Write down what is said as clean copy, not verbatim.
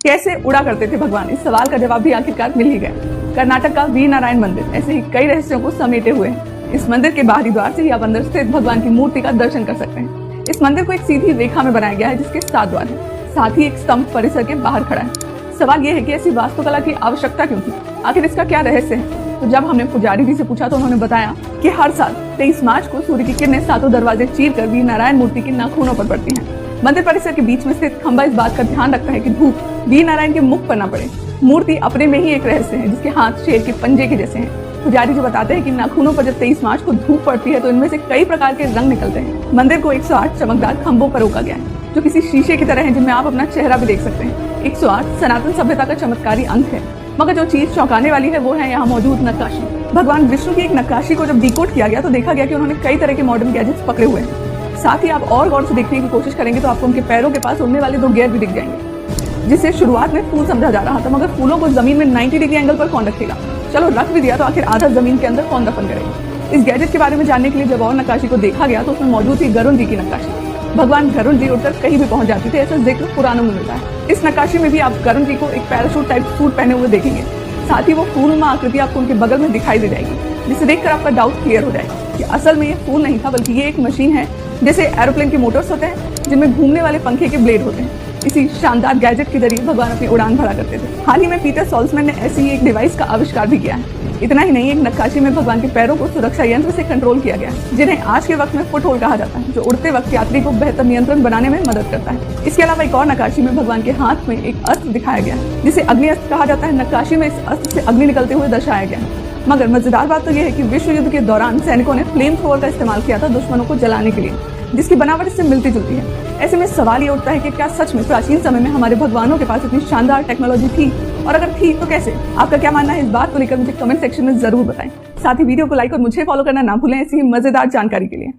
कैसे उड़ा करते थे भगवान, इस सवाल का जवाब भी आखिरकार मिल ही गया। कर्नाटक का वीर नारायण मंदिर ऐसे ही कई रहस्यों को समेटे हुए है। इस मंदिर के बाहरी द्वार से ही आप अंदर स्थित भगवान की मूर्ति का दर्शन कर सकते हैं। इस मंदिर को एक सीधी रेखा में बनाया गया है जिसके 7 द्वार है। साथ ही एक स्तंभ परिसर के बाहर खड़ा है। सवाल यह है कि ऐसी वास्तुकला की आवश्यकता क्यों थी, आखिर इसका क्या रहस्य है। तो जब हमने पुजारी जी से पूछा तो उन्होंने बताया कि हर साल 23 मार्च को सूर्य की किरणें 7 दरवाजे चीर कर वीर नारायण मूर्ति के नाखूनों पर पड़ती हैं। मंदिर परिसर के बीच में स्थित खंबा इस बात का ध्यान रखता है कि धूप वीर नारायण के मुख पर न पड़े। मूर्ति अपने में ही एक रहस्य है जिसके हाथ शेर के पंजे के जैसे हैं। पुजारी जी बताते हैं कि नाखूनों पर जब 23 मार्च को धूप पड़ती है तो इनमें से कई प्रकार के रंग निकलते हैं। मंदिर को 108 चमकदार खंभों पर रोका गया है जो किसी शीशे की तरह है, जिनमें आप अपना चेहरा भी देख सकते हैं। 108 सनातन सभ्यता का चमत्कारी अंक है, मगर जो चीज चौंकाने वाली है वो है यहाँ मौजूद नक्काशी। भगवान विष्णु की एक नक्काशी को जब डिकोड किया गया तो देखा गया कि उन्होंने कई तरह के मॉडर्न गैजेट्स पकड़े हुए हैं। साथ ही आप और गौर से देखने की कोशिश करेंगे तो आपको उनके पैरों के पास उड़ने वाले 2 गियर भी दिख जाएंगे, जिसे शुरुआत में फूल समझा जा रहा था, मगर फूलों को जमीन में 90 डिग्री एंगल पर कौन रखेगा। चलो रख भी दिया तो आखिर आधा जमीन के अंदर कौन दफन करेगा। इस गैजेट के बारे में जानने के लिए जब और नक्काशी को देखा गया तो उसमें मौजूद थी गरुण जी की नक्काशी। भगवान गरुण जी उड़कर कहीं भी पहुंच जाती थे, ऐसा जिक्र पुराणों में मिलता है। इस नक्काशी में भी आप गरुण जी को एक पैराशूट टाइप सूट पहने हुए देखेंगे। साथ ही वो फूलनुमा आकृति आपको उनके बगल में दिखाई दे जाएगी, जिसे देखकर आपका डाउट क्लियर हो जाएगा कि असल में ये फूल नहीं था, बल्कि ये एक मशीन है। जैसे एरोप्लेन के मोटर्स होते हैं जिनमें घूमने वाले पंखे के ब्लेड होते हैं, इसी शानदार गैजेट के जरिए भगवान अपनी उड़ान भरा करते थे। हाल ही में पीटर सॉल्जमैन ने ऐसी ही एक डिवाइस का आविष्कार भी किया है। इतना ही नहीं, एक नक्काशी में भगवान के पैरों को सुरक्षा यंत्र से कंट्रोल किया गया है, जिन्हें आज के वक्त में फुट होल कहा जाता है, जो उड़ते वक्त यात्री को बेहतर नियंत्रण बनाने में मदद करता है। इसके अलावा एक और नक्काशी में भगवान के हाथ में एक अस्त्र दिखाया गया है जिसे अग्नि अस्त्र कहा जाता है। नक्काशी में इस अस्त्र से अग्नि निकलते हुए दर्शाया गया है। मगर मजेदार बात तो यह है कि विश्व युद्ध के दौरान सैनिकों ने फ्लेम थ्रोवर का इस्तेमाल किया था दुश्मनों को जलाने के लिए, जिसकी बनावट इससे मिलती जुलती है। ऐसे में सवाल ये उठता है कि क्या सच में प्राचीन समय में हमारे भगवानों के पास इतनी शानदार टेक्नोलॉजी थी, और अगर थी तो कैसे। आपका क्या मानना है इस बात को लेकर मुझे कमेंट सेक्शन में जरूर बताएं। साथ ही वीडियो को लाइक और मुझे फॉलो करना ना भूलें ऐसी ही मजेदार जानकारी के लिए।